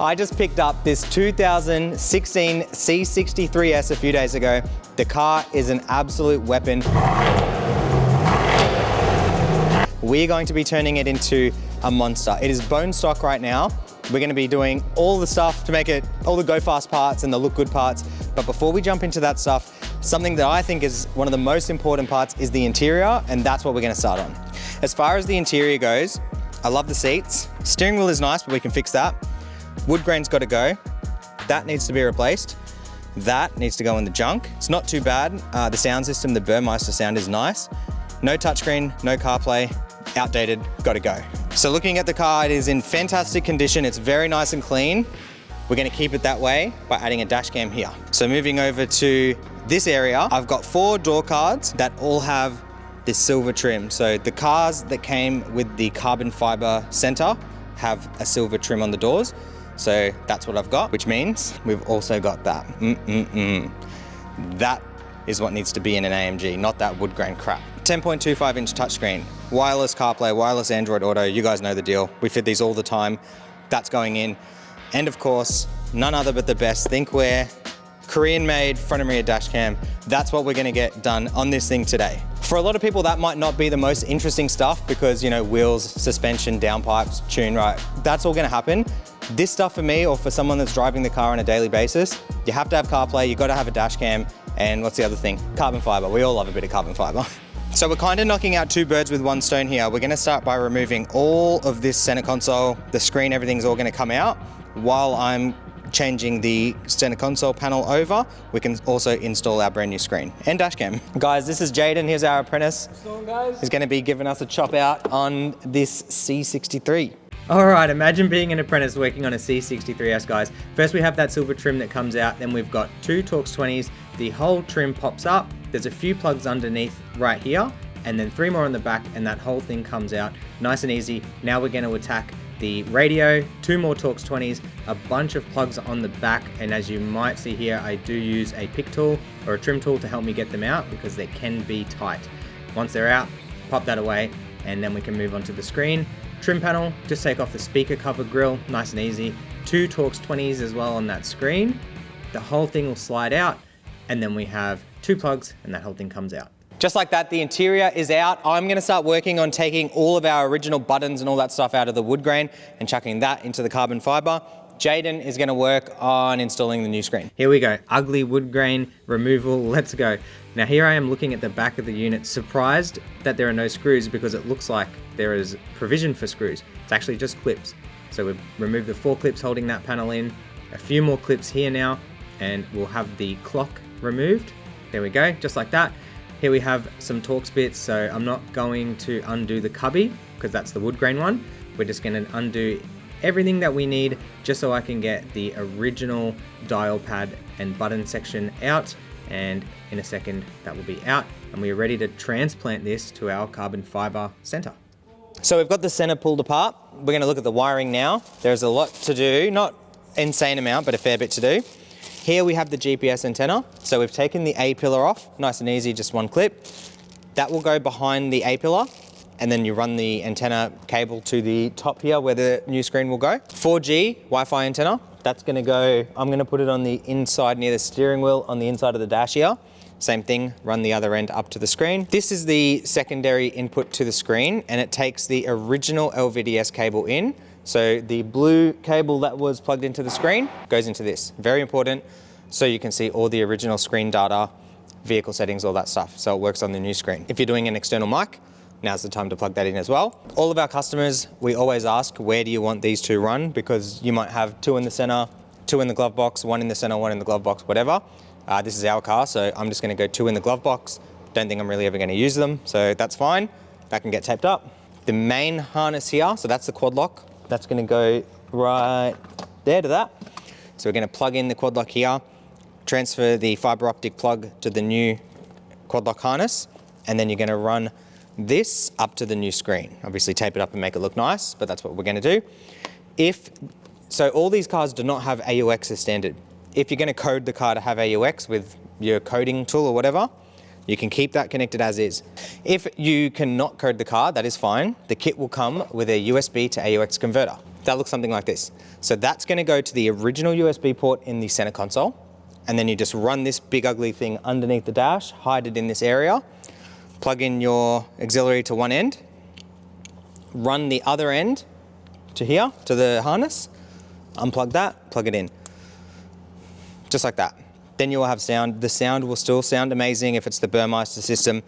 I just picked up this 2016 C63S a few days ago. The car is an absolute weapon. We're going to be turning it into a monster. It is bone stock right now. We're going to be doing all the stuff to make it, all the go fast parts and the look good parts. But before we jump into that stuff, something that I think is one of the most important parts is the interior, and that's what we're going to start on. As far as the interior goes, I love the seats. Steering wheel is nice, but we can fix that. Wood grain's got to go. That needs to be replaced. That needs to go in the junk. It's not too bad. The sound system, the Burmeister sound is nice. No touchscreen, no CarPlay, outdated, got to go. So looking at the car, it is in fantastic condition. It's very nice and clean. We're going to keep it that way by adding a dash cam here. So moving over to this area, I've got 4 door cards that all have this silver trim. So the cars that came with the carbon fiber center have a silver trim on the doors. So that's what I've got, which means we've also got that. That is what needs to be in an AMG, not that wood grain crap. 10.25 inch touchscreen, wireless CarPlay, wireless Android Auto, you guys know the deal. We fit these all the time. That's going in. And of course, none other but the best thinkware, Korean made front and rear dash cam. That's what we're gonna get done on this thing today. For a lot of people, that might not be the most interesting stuff because, you know, wheels, suspension, downpipes, tune, right? That's all gonna happen. This stuff for me, or for someone that's driving the car on a daily basis, you have to have CarPlay, you gotta have a dash cam, and what's the other thing? Carbon fiber. We all love a bit of carbon fiber. So we're kind of knocking out 2 birds with 1 stone here. We're gonna start by removing all of this center console, the screen, everything's all gonna come out. While I'm changing the center console panel over, we can also install our brand new screen and dash cam. Guys, this is Jaden, here's our apprentice. What's going on, guys? He's gonna be giving us a chop out on this C63. All right, imagine being an apprentice working on a C63S, guys. First we have that silver trim that comes out, then we've got 2 Torx 20s, the whole trim pops up, there's a few plugs underneath right here, and then 3 more on the back, and that whole thing comes out nice and easy. Now we're gonna attack the radio, 2 more Torx 20s, a bunch of plugs on the back, and as you might see here, I do use a pick tool or a trim tool to help me get them out because they can be tight. Once they're out, pop that away, and then we can move on to the screen. Trim panel, just take off the speaker cover grill, nice and easy. 2 Torx 20s as well on that screen. The whole thing will slide out, and then we have 2 plugs, and that whole thing comes out. Just like that, the interior is out. I'm gonna start working on taking all of our original buttons and all that stuff out of the wood grain and chucking that into the carbon fiber. Jaden is gonna work on installing the new screen. Here we go, ugly wood grain removal, let's go. Now here I am looking at the back of the unit, surprised that there are no screws because it looks like there is provision for screws. It's actually just clips. So we've removed the 4 clips holding that panel in, a few more clips here now, and we'll have the clock removed. There we go, just like that. Here we have some Torx bits, so I'm not going to undo the cubby because that's the wood grain one. We're just gonna undo everything that we need just so I can get the original dial pad and button section out, and in a second that will be out and we are ready to transplant this to our carbon fiber center. So we've got the center pulled apart. We're gonna look at the wiring now. There's a lot to do, not insane amount, but a fair bit to do. Here we have the GPS antenna. So we've taken the A pillar off, nice and easy, just 1 clip. That will go behind the A pillar, and then you run the antenna cable to the top here where the new screen will go. 4G Wi-Fi antenna, that's gonna go, I'm gonna put it on the inside near the steering wheel on the inside of the dash here. Same thing, run the other end up to the screen. This is the secondary input to the screen, and it takes the original LVDS cable in. So the blue cable that was plugged into the screen goes into this. Very important, so you can see all the original screen data, vehicle settings, all that stuff. So it works on the new screen. If you're doing an external mic, now's the time to plug that in as well. All of our customers, we always ask, where do you want these to run? Because you might have 2 in the center, 2 in the glove box, 1 in the center, 1 in the glove box, whatever. This is our car, so I'm just gonna go 2 in the glove box. Don't think I'm really ever gonna use them, so that's fine. That can get taped up. The main harness here, so that's the quad lock. That's gonna go right there to that. So we're gonna plug in the quad lock here, transfer the fiber optic plug to the new quad lock harness, and then you're gonna run this up to the new screen. Obviously tape it up and make it look nice, but that's what we're gonna do. So all these cars do not have AUX as standard. If you're gonna code the car to have AUX with your coding tool or whatever, you can keep that connected as is. If you cannot code the car, that is fine. The kit will come with a USB to AUX converter. that looks something like this. So that's going to go to the original USB port in the center console. And then you just run this big ugly thing underneath the dash, hide it in this area, plug in your auxiliary to one end, run the other end to here, to the harness, unplug that, plug it in. Just like that. Then you will have sound. The sound will still sound amazing if it's the Burmeister system.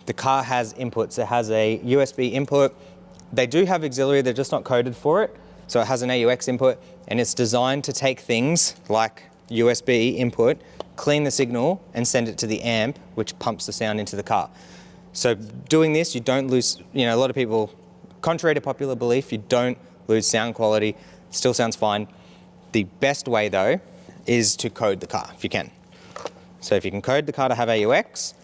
The car has inputs. It has a USB input. They do have auxiliary, they're just not coded for it. So it has an AUX input, and it's designed to take things like USB input, clean the signal, and send it to the amp, which pumps the sound into the car. So doing this, you don't lose, a lot of people, contrary to popular belief, you don't lose sound quality. It still sounds fine. The best way though is to code the car if you can. So if you can code the car to have AUX,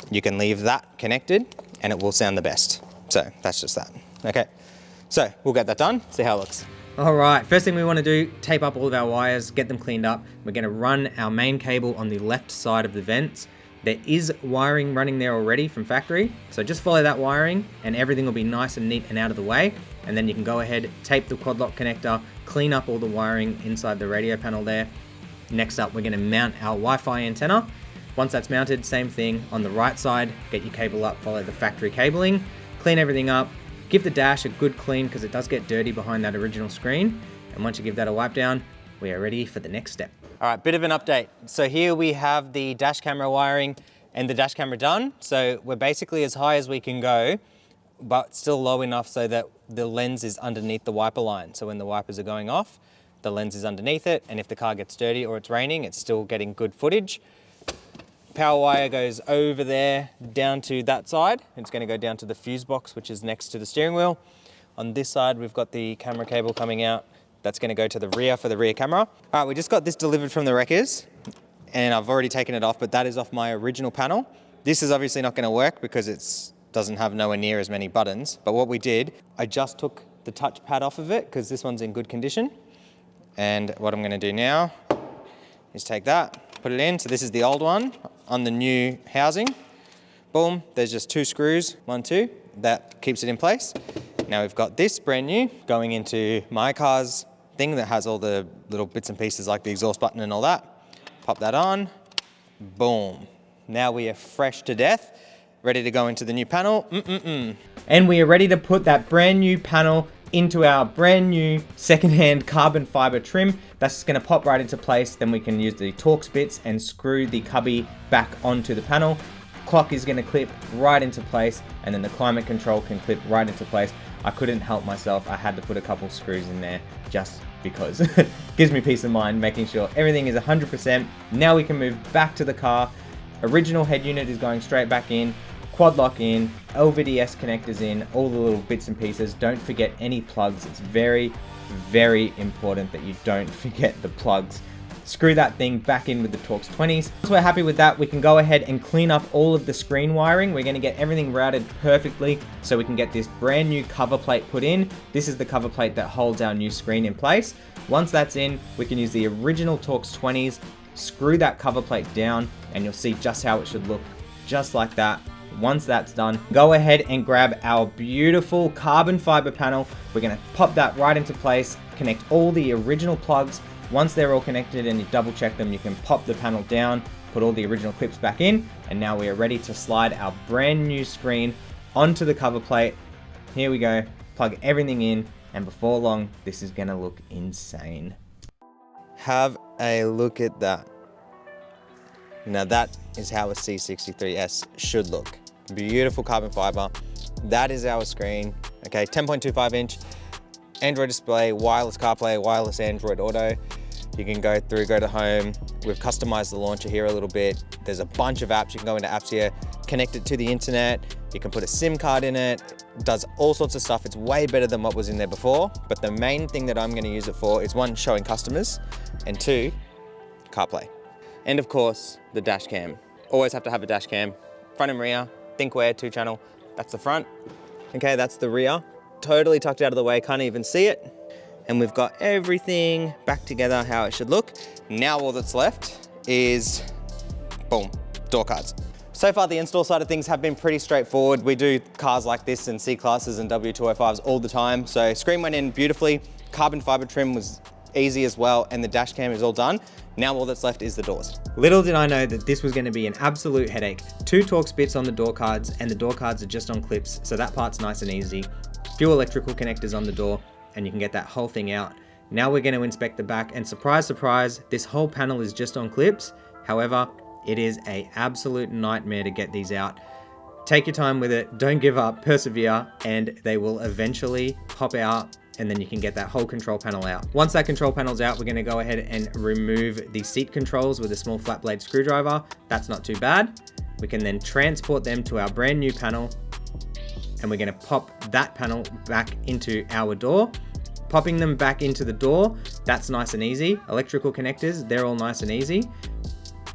you can leave that connected and it will sound the best. So that's just that. Okay, so we'll get that done, see how it looks. All right, first thing we want to do, tape up all of our wires, get them cleaned up. We're going to run our main cable on the left side of the vents. There is wiring running there already from factory, so just follow that wiring and everything will be nice and neat and out of the way. And then you can go ahead, tape the quad lock connector, clean up all the wiring inside the radio panel there. Next up, we're going to mount our Wi-Fi antenna. Once that's mounted, same thing on the right side, get your cable up, follow the factory cabling, clean everything up. Give the dash a good clean because it does get dirty behind that original screen. And once you give that a wipe down, we are ready for the next step. All right, bit of an update. So here we have the dash camera wiring and the dash camera done. So we're basically as high as we can go, but still low enough so that the lens is underneath the wiper line. So when the wipers are going off, the lens is underneath it. And if the car gets dirty or it's raining, it's still getting good footage. Power wire goes over there down to that side. It's going to go down to the fuse box, which is next to the steering wheel. On this side, we've got the camera cable coming out. That's going to go to the rear for the rear camera. All right, we just got this delivered from the wreckers and I've already taken it off, but that is off my original panel. This is obviously not going to work because it doesn't have nowhere near as many buttons. But what we did, I just took the touch pad off of it because this one's in good condition. And what I'm going to do now is take that, put it in. So this is the old one on the new housing. Boom, there's just 2 screws, 1, 2, that keeps it in place. Now we've got this brand new going into my car's thing that has all the little bits and pieces like the exhaust button and all that. Pop that on, boom. Now we are fresh to death, ready to go into the new panel. And we are ready to put that brand new panel into our brand new secondhand carbon fiber trim. That's just going to pop right into place. Then we can use the Torx bits and screw the cubby back onto the panel. Clock is going to clip right into place, and then the climate control can clip right into place. I couldn't help myself. I had to put a couple screws in there just because. It gives me peace of mind, making sure everything is 100%. Now we can move back to the car. Original head unit is going straight back in. Quad lock in, LVDS connectors in, all the little bits and pieces. Don't forget any plugs. It's very, very important that you don't forget the plugs. Screw that thing back in with the Torx 20s. Once we're happy with that, we can go ahead and clean up all of the screen wiring. We're going to get everything routed perfectly so we can get this brand new cover plate put in. This is the cover plate that holds our new screen in place. Once that's in, we can use the original Torx 20s, screw that cover plate down, and you'll see just how it should look, just like that. Once that's done, go ahead and grab our beautiful carbon fiber panel. We're going to pop that right into place, connect all the original plugs. Once they're all connected and you double check them, you can pop the panel down, put all the original clips back in, and now we are ready to slide our brand new screen onto the cover plate. Here we go, plug everything in, and before long, this is going to look insane. Have a look at that. Now that is how a C63S should look. Beautiful carbon fiber. That is our screen. Okay, 10.25 inch, Android display, wireless CarPlay, wireless Android Auto. You can go through, go to home. We've customized the launcher here a little bit. There's a bunch of apps. You can go into apps here, connect it to the internet. You can put a SIM card in it. Does all sorts of stuff. It's way better than what was in there before. But the main thing that I'm going to use it for is 1, showing customers, and 2, CarPlay. And of course, the dash cam. Always have to have a dash cam. Front and rear, thinkware, 2-channel. That's the front. Okay, that's the rear. Totally tucked out of the way, can't even see it. And we've got everything back together how it should look. Now all that's left is, boom, door cards. So far the install side of things have been pretty straightforward. We do cars like this in C-classes and W205s all the time. So screen went in beautifully, carbon fiber trim was easy as well, and the dash cam is all done. Now all that's left is the doors. Little did I know that this was going to be an absolute headache. 2 Torx bits on the door cards, and the door cards are just on clips, so that part's nice and easy. Few electrical connectors on the door, and you can get that whole thing out. Now we're going to inspect the back, and surprise, surprise, this whole panel is just on clips. However, it is an absolute nightmare to get these out. Take your time with it, don't give up, persevere, and they will eventually pop out, and then you can get that whole control panel out. Once that control panel's out, we're gonna go ahead and remove the seat controls with a small flat blade screwdriver. That's not too bad. We can then transport them to our brand new panel, and we're gonna pop that panel back into our door. Popping them back into the door, that's nice and easy. Electrical connectors, they're all nice and easy.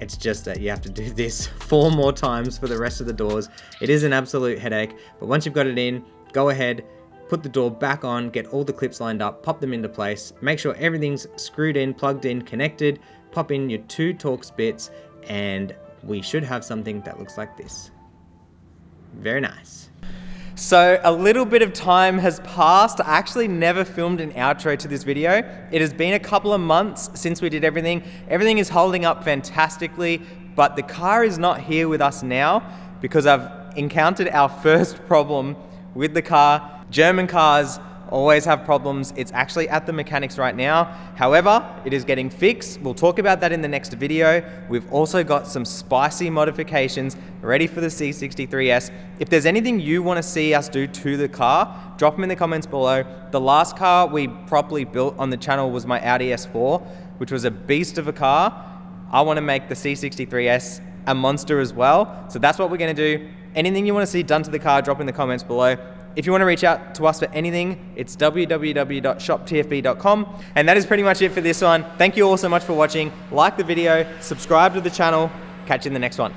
It's just that you have to do this 4 more times for the rest of the doors. It is an absolute headache, but once you've got it in, go ahead, put the door back on, get all the clips lined up, pop them into place, make sure everything's screwed in, plugged in, connected, pop in your 2 Torx bits, and we should have something that looks like this. Very nice. So a little bit of time has passed. I actually never filmed an outro to this video. It has been a couple of months since we did everything. Everything is holding up fantastically, but the car is not here with us now because I've encountered our first problem with the car. German cars always have problems. It's actually at the mechanics right now. However, it is getting fixed. We'll talk about that in the next video. We've also got some spicy modifications ready for the C63S. If there's anything you want to see us do to the car, drop them in the comments below. The last car we properly built on the channel was my Audi S4, which was a beast of a car. I want to make the C63S a monster as well. So that's what we're going to do. Anything you want to see done to the car, drop in the comments below. If you want to reach out to us for anything, it's www.shoptfb.com. And that is pretty much it for this one. Thank you all so much for watching. Like the video, subscribe to the channel. Catch you in the next one.